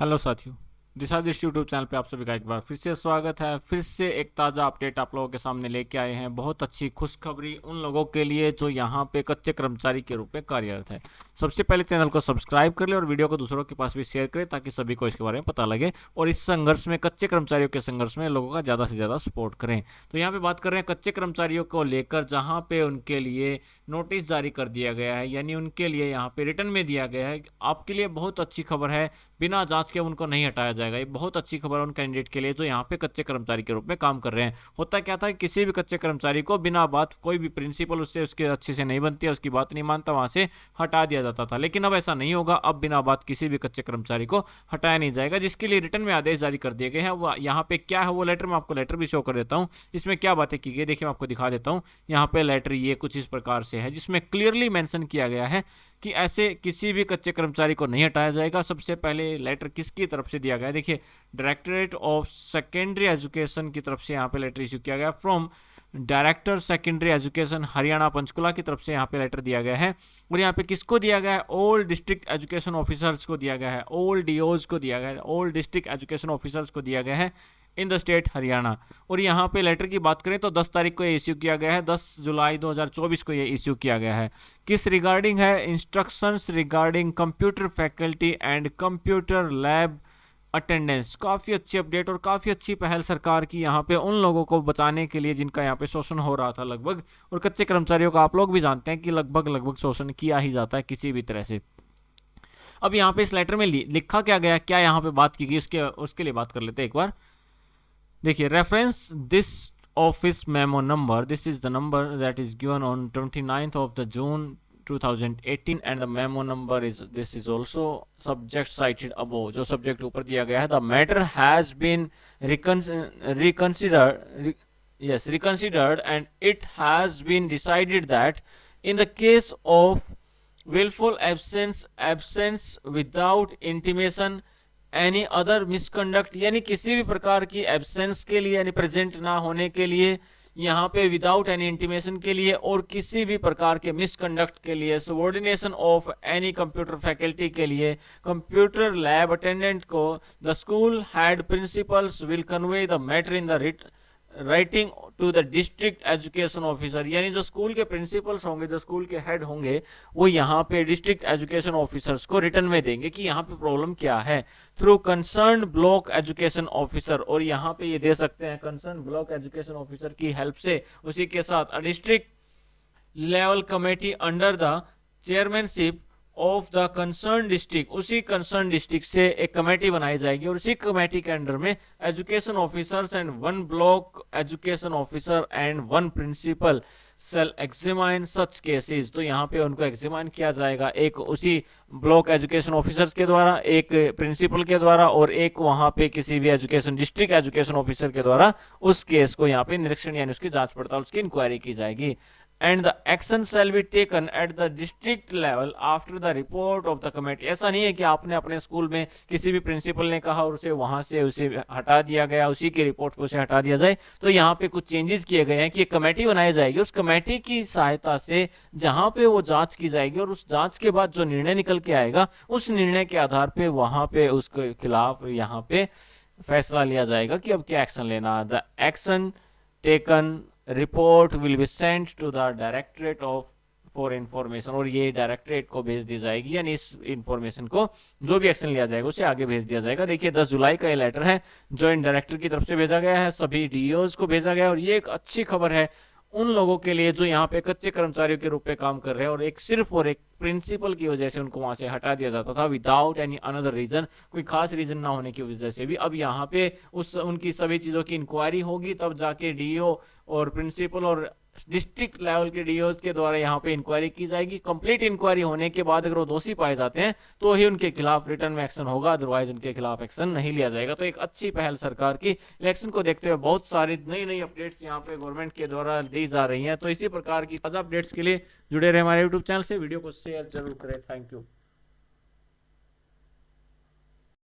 Hello साथियों, दिशा दृष्टि YouTube channel पे आप सभी का एक बार फिर से स्वागत है। फिर से एक ताज़ा अपडेट आप लोगों के सामने लेके आए हैं। बहुत अच्छी खुशखबरी उन लोगों के लिए जो यहाँ पे कच्चे कर्मचारी के रूप में कार्यरत है। सबसे पहले चैनल को सब्सक्राइब कर ले और वीडियो को दूसरों के पास भी शेयर करें ताकि सभी को इसके बारे में पता लगे और इस संघर्ष में, कच्चे कर्मचारियों के संघर्ष में लोगों का ज़्यादा से ज़्यादा सपोर्ट करें। तो यहाँ पे बात कर रहे हैं कच्चे कर्मचारियों को लेकर, जहाँ पे उनके लिए नोटिस जारी कर दिया गया है, यानी उनके लिए यहाँ पे रिटर्न में दिया गया है। आपके लिए बहुत अच्छी खबर है, बिना जांच के उनको नहीं हटाया जाएगा। ये बहुत अच्छी खबर है उन कैंडिडेट के लिए जो यहाँ पे कच्चे कर्मचारी के रूप में काम कर रहे हैं। होता क्या था कि किसी भी कच्चे कर्मचारी को बिना बात, कोई भी प्रिंसिपल उससे उसके अच्छे से नहीं बनती है, उसकी बात नहीं मानता, वहां से हटा दिया जाता था। लेकिन अब ऐसा नहीं होगा। अब बिना बात किसी भी कच्चे कर्मचारी को हटाया नहीं जाएगा, जिसके लिए रिटर्न में आदेश जारी कर दिए गए हैं। वो यहाँ पे क्या है वो लेटर, मैं आपको लेटर भी शो कर देता हूँ। इसमें क्या बातें की गई देखिए, मैं आपको दिखा देता हूँ। यहाँ पे लेटर ये कुछ इस प्रकार से है, जिसमें क्लियरली मेंशन किया गया है कि ऐसे किसी भी कच्चे कर्मचारी को नहीं हटाया जाएगा। सबसे पहले लेटर किसकी तरफ से दिया गया है देखिए, डायरेक्टरेट ऑफ सेकेंडरी एजुकेशन की तरफ से यहाँ पे लेटर इशू किया गया। From director secondary education Haryana Panchkula की तरफ से यहाँ पे लेटर दिया गया है। और यहाँ पे किसको दिया गया है? ऑल डिस्ट्रिक्ट एजुकेशन ऑफिसर्स को दिया गया है, ऑल डीओज को दिया गया है, ऑल डिस्ट्रिक्ट एजुकेशन ऑफिसर्स को दिया गया है इन द स्टेट हरियाणा। और यहाँ पे लेटर की बात करें तो 10 तारीख को ये इश्यू किया गया है, 10 जुलाई 2024 को ये इश्यू किया गया है। किस रिगार्डिंग है? Instructions regarding computer faculty and computer lab attendance. काफ़ी अच्छी अपडेट और काफ़ी अच्छी पहल सरकार की यहाँ पे उन लोगों को बचाने के लिए जिनका यहाँ पे शोषण हो रहा था लगभग। और कच्चे कर्मचारियों का आप लोग भी जानते हैं कि लगभग शोषण किया ही जाता है किसी भी तरह से। अब यहाँ पे इस लेटर में लिखा क्या गया, क्या यहाँ पे बात की गई, उसके लिए बात कर लेते हैं एक बार। देखिए, reference this office memo number, this is the number that is given on 29th of the June 2018 and the memo number is, this is also subject cited above। जो सब्जेक्ट ऊपर दिया गया है, the matter has been reconsidered, yes, reconsidered and it has been decided that in the case of willful absence without intimation any other misconduct, यानी किसी भी प्रकार की एब्सेंस के लिए, यानी प्रेजेंट ना होने के लिए, यहाँ पे विदाउट एनी इंटीमेशन के लिए, और किसी भी प्रकार के मिसकंडक्ट के लिए, subordination of any computer faculty के लिए, कंप्यूटर लैब अटेंडेंट को, the school head principals will convey the matter in the writing to the district education officer. यानी जो स्कूल के प्रिंसिपल्स होंगे, जो स्कूल के हेड होंगे, वो यहाँ पे डिस्ट्रिक्ट एजुकेशन ऑफिसर्स को रिटर्न में देंगे कि यहाँ पे प्रॉब्लम क्या है, through concern block education officer. और यहाँ पे ये दे सकते हैं कंसर्न ब्लॉक एजुकेशन ऑफिसर की हेल्प से। उसी के साथ district level committee under the chairmanship of the concern district, उसी कंसर्न डिस्ट्रिक्ट से एक कमेटी बनाई जाएगी और उसी कमेटी के अंडर में education officers and 1 block education officer and 1 principal shall examine such cases. तो यहाँ पे उनको एग्जामिन किया जाएगा, एक उसी ब्लॉक एजुकेशन ऑफिसर्स के द्वारा, एक प्रिंसिपल के द्वारा, और एक वहाँ पे किसी भी एजुकेशन डिस्ट्रिक्ट एजुकेशन ऑफिसर के द्वारा उस केस को यहाँ पे निरीक्षण यानी उसकी जांच पड़ताल, उसकी इंक्वायरी की जाएगी। And the action shall be taken at the district level after the report of the committee। ऐसा नहीं है कि आपने अपने स्कूल में किसी भी प्रिंसिपल ने कहा और उसे वहां से उसे हटा दिया गया, उसी की रिपोर्ट पर उसे हटा दिया जाए। तो यहाँ पे कुछ चेंजेस किए गए हैं कि एक कमेटी बनाई जाएगी, उस कमेटी की सहायता से जहां पे वो जांच की जाएगी और उस जांच के बाद जो निर्णय निकल के आएगा, उस निर्णय के आधार पे वहां पे उसके खिलाफ यहाँ पे फैसला लिया जाएगा कि अब क्या एक्शन लेना। The action taken report will be sent to the directorate of for information. और ये डायरेक्टरेट को भेज दी जाएगी, यानी इस इंफॉर्मेशन को, जो भी एक्शन लिया जाएगा उसे आगे भेज दिया जाएगा। देखिए 10 जुलाई का ये लेटर है, जॉइंट डायरेक्टर की तरफ से भेजा गया है, सभी डीओज को भेजा गया है। और ये एक अच्छी खबर है उन लोगों के लिए जो यहाँ पे कच्चे कर्मचारियों के रूप में काम कर रहे हैं और एक सिर्फ और एक प्रिंसिपल की वजह से उनको वहां से हटा दिया जाता था, विदाउट एनी अनदर रीजन, कोई खास रीजन ना होने की वजह से भी। अब यहाँ पे उनकी सभी चीजों की इंक्वायरी होगी, तब जाके डीओ और प्रिंसिपल और डिस्ट्रिक्ट लेवल के डीओज के द्वारा यहाँ पे इंक्वायरी की जाएगी। कंप्लीट इंक्वायरी होने के बाद अगर वो दोषी पाए जाते हैं तो ही उनके खिलाफ रिटर्न में एक्शन होगा, अदरवाइज उनके खिलाफ एक्शन नहीं लिया जाएगा। तो एक अच्छी पहल सरकार की, इलेक्शन को देखते हुए बहुत सारी नई अपडेट्स यहाँ पे गवर्नमेंट के द्वारा दी जा रही हैं। तो इसी प्रकार की ताज़ा अपडेट्स के लिए जुड़े रहे हमारे यूट्यूब चैनल से, वीडियो को शेयर जरूर करें। Thank you.